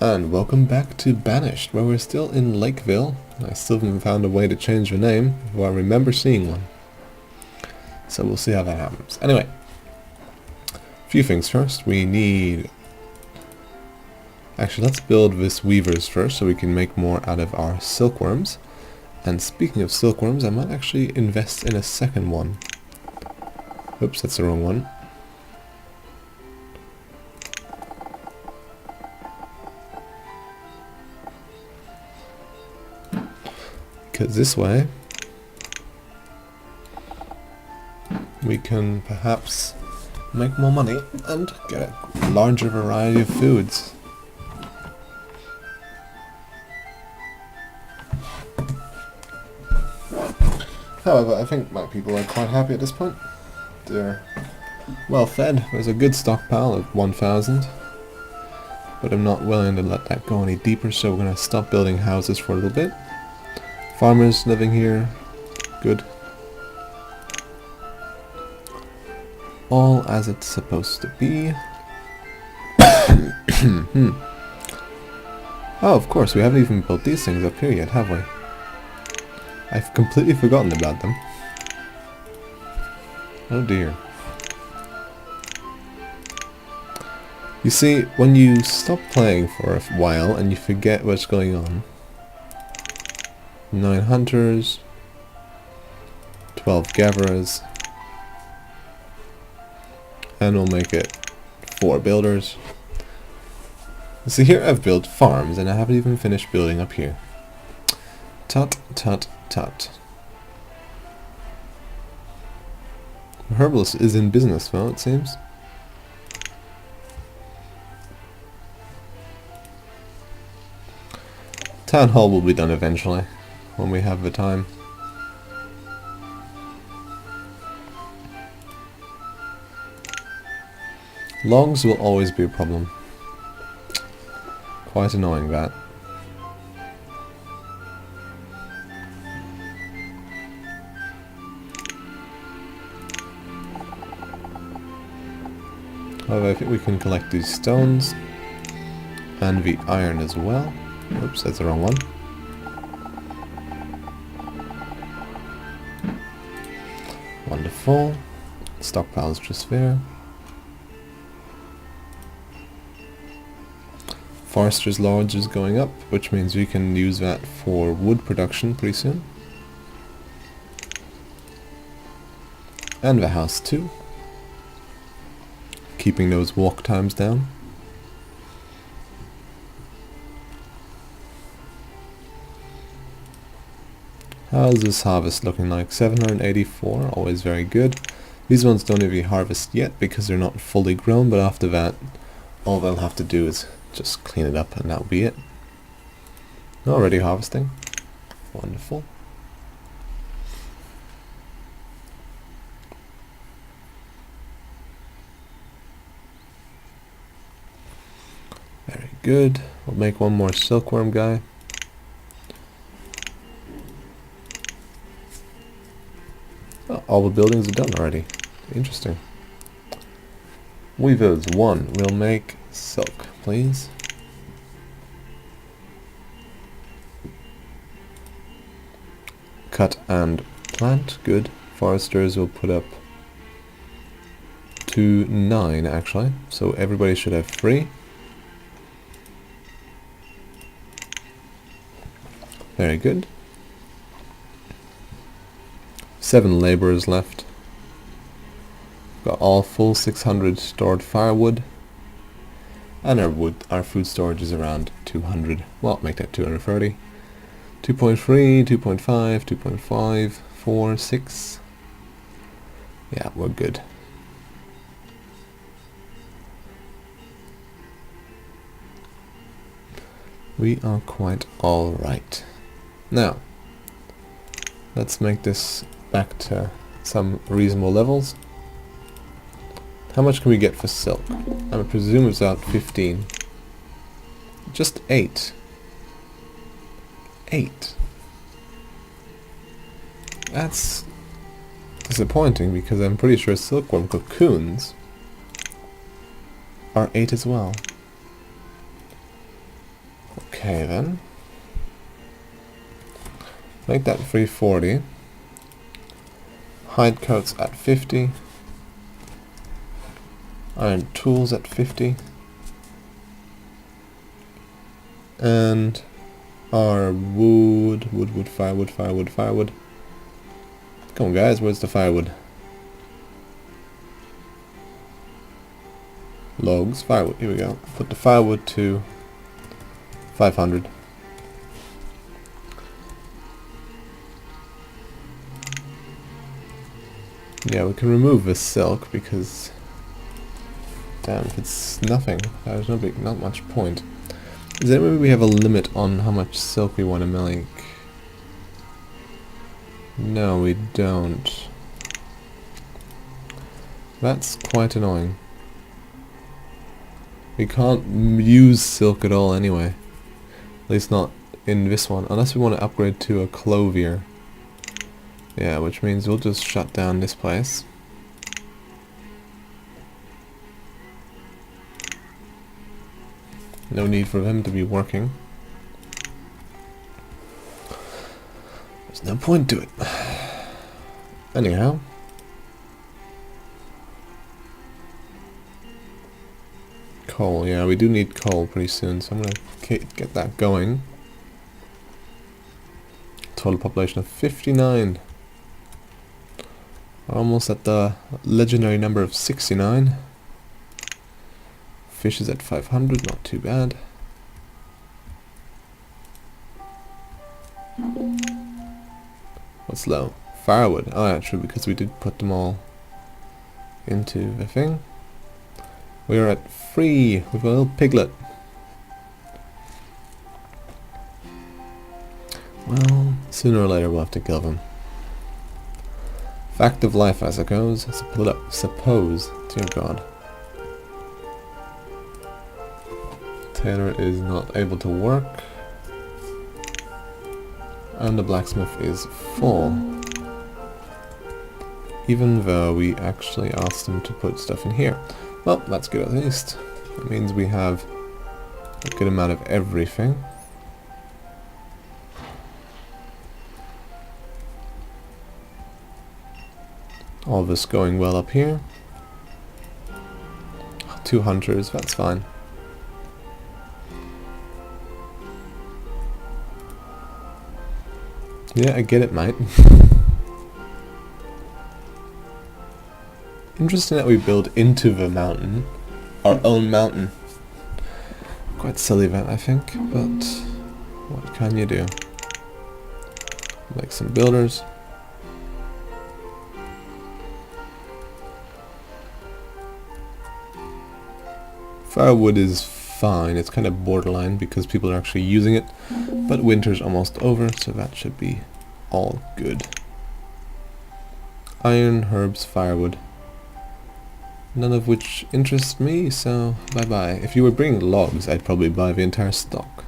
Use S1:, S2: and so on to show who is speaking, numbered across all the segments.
S1: And welcome back to Banished, where we're still in Lakeville. I still haven't found a way to change the name, though I remember seeing one. So we'll see how that happens. Anyway, a few things first. We need... Actually, let's build this weavers first so we can make more out of our silkworms. And speaking of silkworms, I might actually invest in a second one. Oops, that's the wrong one. Because this way we can perhaps make more money and get a larger variety of foods. However, I think my people are quite happy at this point. They're well fed. There's a good stockpile of 1,000. But I'm not willing to let that go any deeper, so we're going to stop building houses for a little bit. Farmers living here. Good. All as it's supposed to be. Oh, of course, we haven't even built these things up here yet, have we? I've completely forgotten about them. Oh dear. You see, when you stop playing for a while and you forget what's going on. 9 hunters, 12 gatherers, and we'll make it 4 builders. See, here I've built farms and I haven't even finished building up here. Tut tut tut. The herbalist is in business now, it seems. Town hall will be done eventually, when we have the time. Logs will always be a problem. Quite annoying, that. However, I think we can collect these stones and the iron as well. Oops, that's the wrong one. Wonderful. Stockpile is just there. Forester's Lodge is going up, which means we can use that for wood production pretty soon. And the house too. Keeping those walk times down. How's this harvest looking like? 784, always very good. These ones don't even harvest yet because they're not fully grown, but after that all they'll have to do is just clean it up and that'll be it. Already harvesting. Wonderful. Very good. We'll make one more silkworm guy. Oh, all the buildings are done already. Interesting. Weavers 1. We'll make silk, please. Cut and plant. Good. Foresters will put up to 9 actually. So everybody should have 3. Very good. 7 laborers left. Got all full 600 stored firewood. And our food storage is around 200. Well, make that 230. 2.3, 2.5, 2.5, 4, 6. Yeah, we're good. We are quite alright. Now, let's make this back to some reasonable levels. How much can we get for silk? I presume it's about 15. Just 8. 8. That's disappointing because I'm pretty sure silkworm cocoons are 8 as well. Okay then. Make that 340. Hide coats at 50. Iron tools at 50. And our wood, firewood. Come on guys, where's the firewood? Logs, firewood, here we go. Put the firewood to 500. Yeah, we can remove the silk because, damn, if it's nothing, there's not much point. Is there maybe we have a limit on how much silk we want to make? No, we don't. That's quite annoying. We can't use silk at all anyway. At least not in this one, unless we want to upgrade to a clothier. Yeah, which means we'll just shut down this place. No need for them to be working. There's no point to it. Anyhow. Coal, yeah, we do need coal pretty soon, so I'm gonna get that going. Total population of 59. Almost at the legendary number of 69. Fish is at 500, not too bad. What's low? Firewood. Oh yeah, true, because we did put them all into the thing. We are at 3 with a little piglet. Well, sooner or later we'll have to kill them. Fact of life, I suppose. Dear God. Taylor is not able to work. And the blacksmith is full. Even though we actually asked him to put stuff in here. Well, that's good at least. That means we have a good amount of everything. All this going well up here. 2 hunters, that's fine. Yeah, I get it, mate. Interesting that we build into the mountain. Our own mountain. Quite silly that, I think, but what can you do? Like some builders. Firewood is fine, it's kind of borderline because people are actually using it, but winter's almost over, so that should be all good. Iron, herbs, firewood. None of which interest me, so bye-bye. If you were bringing logs, I'd probably buy the entire stock.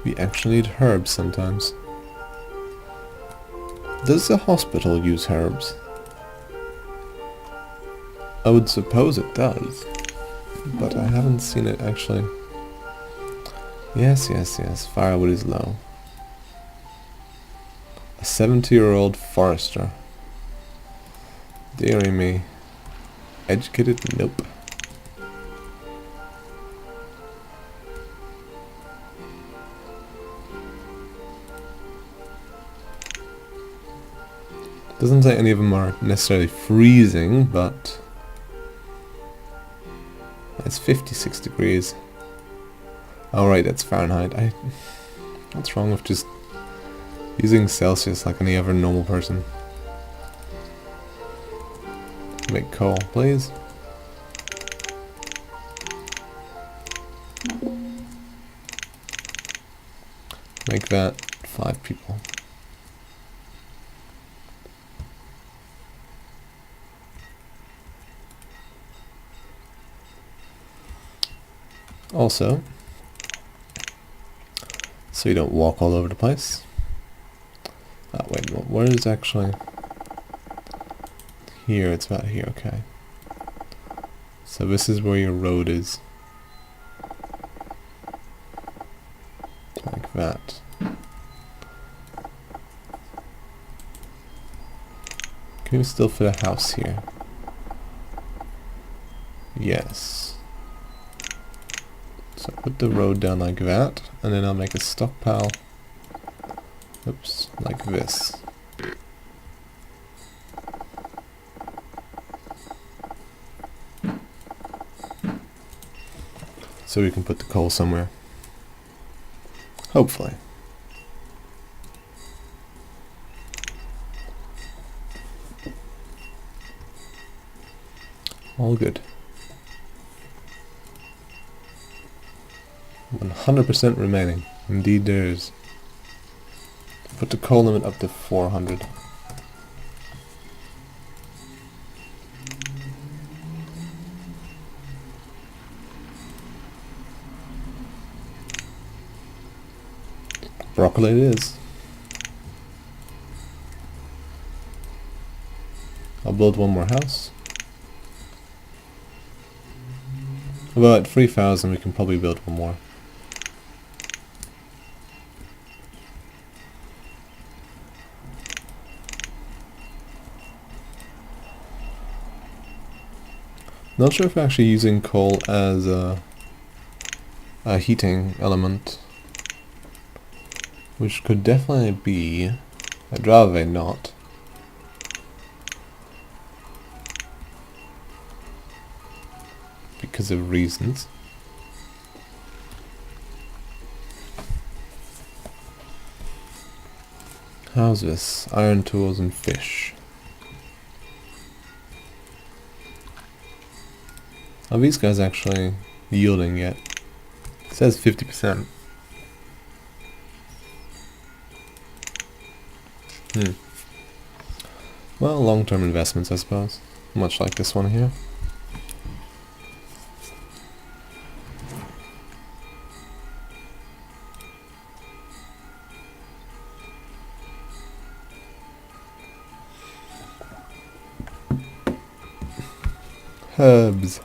S1: We actually need herbs sometimes. Does the hospital use herbs? I would suppose it does, but I haven't seen it actually. Yes, firewood is low. A 70-year-old forester. Dearie me. Educated? Nope. Doesn't say any of them are necessarily freezing, but it's 56 degrees. Oh right, that's Fahrenheit. What's wrong with just using Celsius like any other normal person? Make coal, please. Make that 5 people. Also, so you don't walk all over the place. Oh wait, where is actually... here, it's about here, okay. So this is where your road is. Like that. Can we still fit a house here? Yes. So put the road down like that, and then I'll make a stockpile. Oops, like this. So we can put the coal somewhere. Hopefully. All good. 100% remaining. Indeed there is. Put the coal limit up to 400. Broccoli it is. I'll build one more house. About 3,000 we can probably build one more. Not sure if actually using coal as a heating element, which could definitely be. I'd rather they not. Because of reasons. How's this? Iron tools and fish. Are these guys actually yielding yet? It says 50%. Well, long-term investments, I suppose. Much like this one here. Herbs.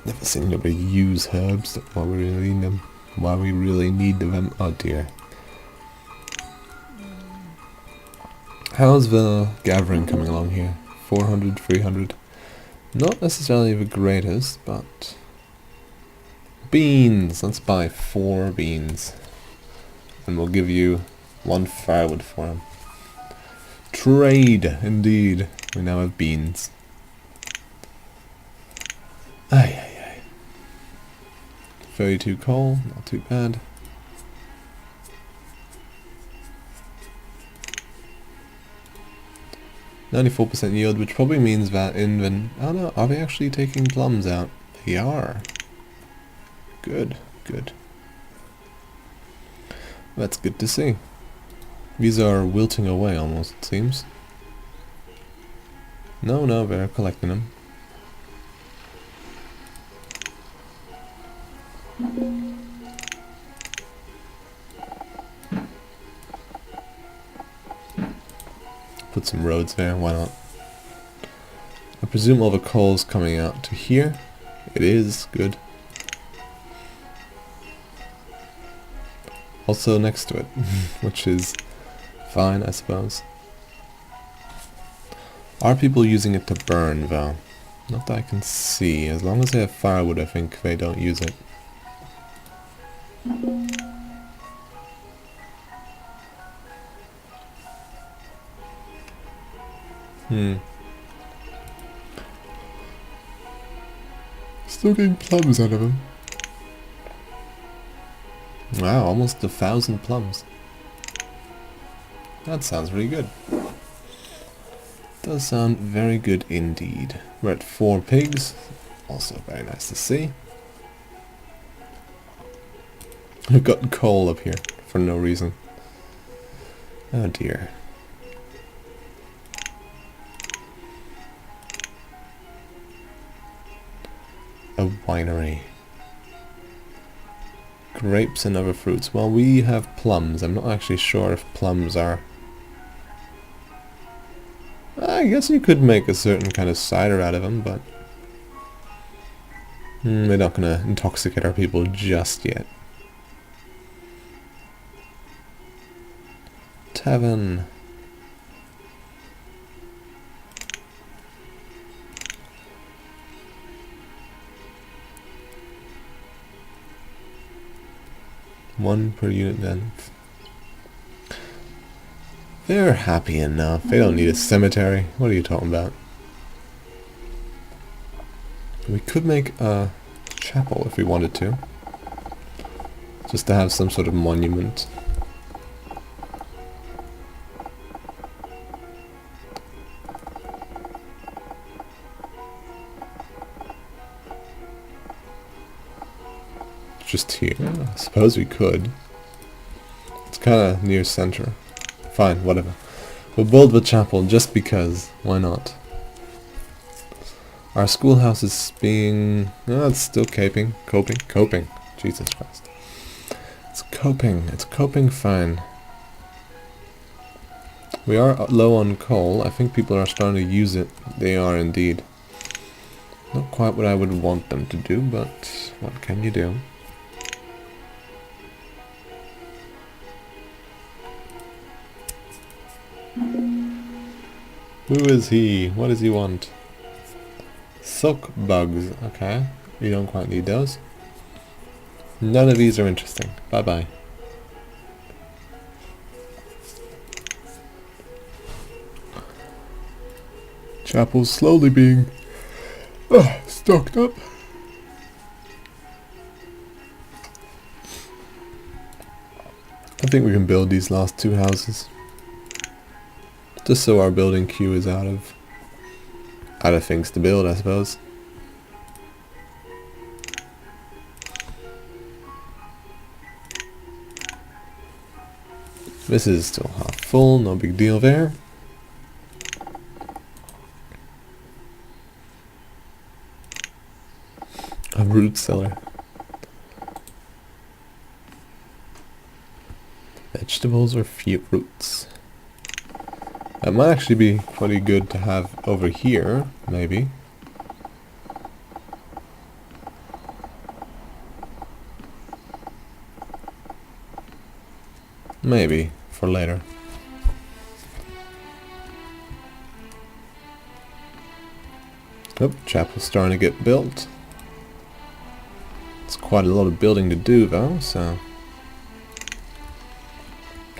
S1: Never seen anybody use herbs. Why we really need them? Why we really need them? Oh dear. How's the gathering coming along here? 400, 300. Not necessarily the greatest, but beans. Let's buy 4 beans, and we'll give you 1 firewood for them. Trade, indeed. We now have beans. Aye. 32 coal, not too bad. %94 yield, which probably means that oh no, are they actually taking plums out? They are. Good. That's good to see. These are wilting away almost, it seems. No, they're collecting them. Put some roads there, why not? I presume all the coal's coming out to here. It is, good. Also next to it, which is fine, I suppose. Are people using it to burn, though? Not that I can see. As long as they have firewood, I think they don't use it. Still getting plums out of them. Wow, almost 1,000 plums. That sounds really good. Does sound very good indeed. We're at 4 pigs. Also very nice to see. We've got coal up here for no reason. Oh dear. A winery. Grapes and other fruits. Well, we have plums. I'm not actually sure if plums are I guess you could make a certain kind of cider out of them, but we're not gonna intoxicate our people just yet. Tavern. One per unit then. They're happy enough. They don't need a cemetery. What are you talking about? We could make a chapel if we wanted to. Just to have some sort of monument. Just here. I suppose we could. It's kind of near center. Fine, whatever. We'll build the chapel just because. Why not? Our schoolhouse is being... Oh, it's still coping. Coping. Jesus Christ. It's coping fine. We are low on coal. I think people are starting to use it. They are indeed. Not quite what I would want them to do, but what can you do? Who is he? What does he want? Silk bugs. Okay. We don't quite need those. None of these are interesting. Bye-bye. Chapel's slowly being stocked up. I think we can build these last two houses. Just so our building queue is out of things to build, I suppose. This is still half full, no big deal there. A root cellar. Vegetables or fruits? That might actually be pretty good to have over here, maybe. Maybe, for later. Oh, chapel's starting to get built. It's quite a lot of building to do though, so...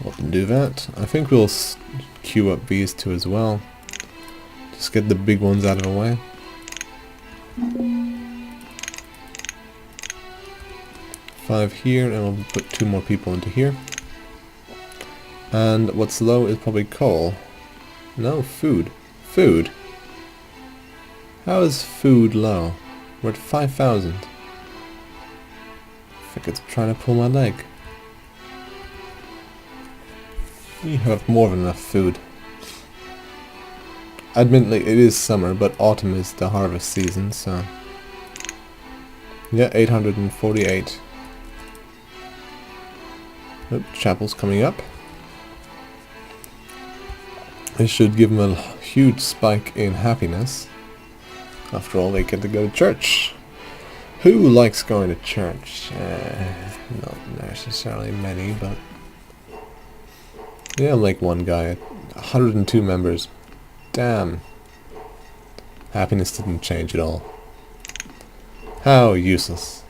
S1: we can do that. I think we'll queue up these two as well. Just get the big ones out of the way. Five here, and we'll put two more people into here. And what's low is probably coal. No, food. Food? How is food low? We're at 5,000. I think it's trying to pull my leg. You have more than enough food. Admittedly, it is summer, but autumn is the harvest season, so... yeah, 848. Oh, chapel's coming up. This should give them a huge spike in happiness. After all, they get to go to church. Who likes going to church? Not necessarily many, but... yeah, I'm like one guy. 102 members. Damn. Happiness didn't change at all. How useless.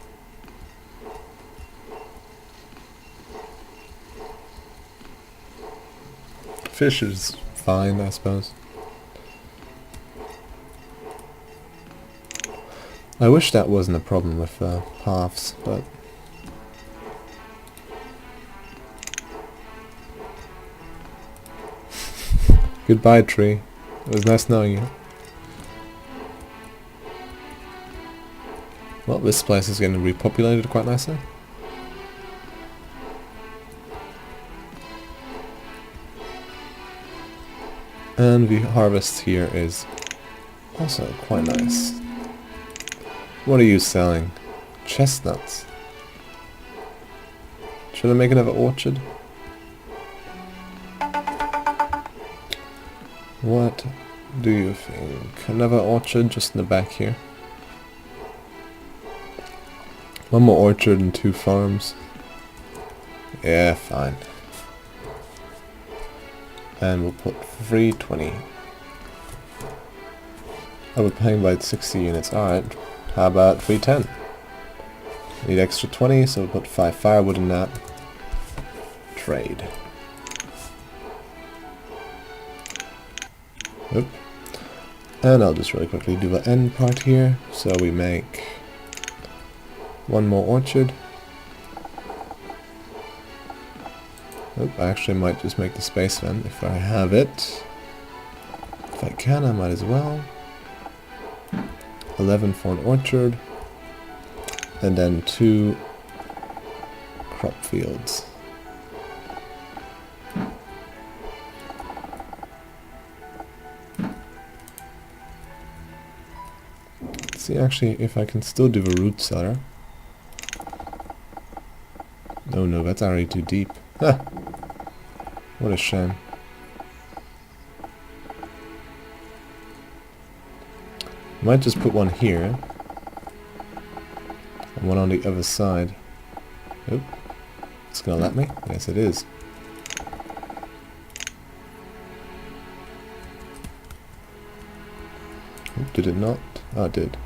S1: Fish is fine, I suppose. I wish that wasn't a problem with paths, but... goodbye, tree. It was nice knowing you. Well, this place is getting repopulated quite nicely. And the harvest here is also quite nice. What are you selling? Chestnuts. Should I make another orchard? What do you think? Another orchard just in the back here. One more orchard and 2 farms. Yeah, fine. And we'll put 320. Oh, we're paying by 60 units. Alright. How about 310? Need extra 20, so we'll put 5 firewood in that. Trade. Oop. And I'll just really quickly do the end part here. So we make 1 more orchard. Oop, I actually might just make the space then, if I have it. If I can, I might as well. 11 for an orchard. And then 2 crop fields. Let's see actually if I can still do the root cellar. Oh no, that's already too deep. Huh. What a shame. Might just put one here. And one on the other side. Oop. It's gonna let me? Yes it is. Oop, did it not? Oh, it did.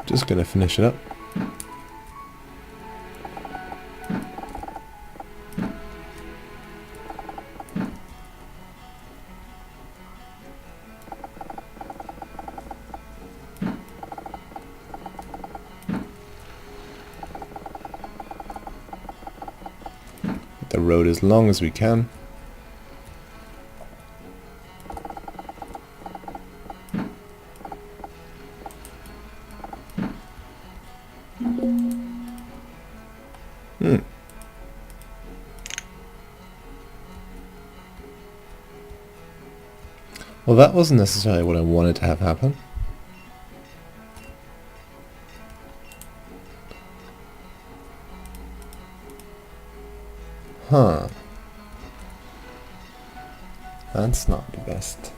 S1: Just gonna finish it up. Get the road as long as we can. Well, that wasn't necessarily what I wanted to have happen. Huh. That's not the best.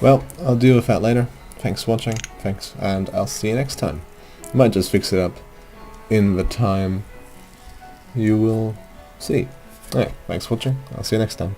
S1: Well, I'll deal with that later. Thanks for watching. Thanks, and I'll see you next time. I might just fix it up in the time you will see. Alright, thanks for watching. I'll see you next time.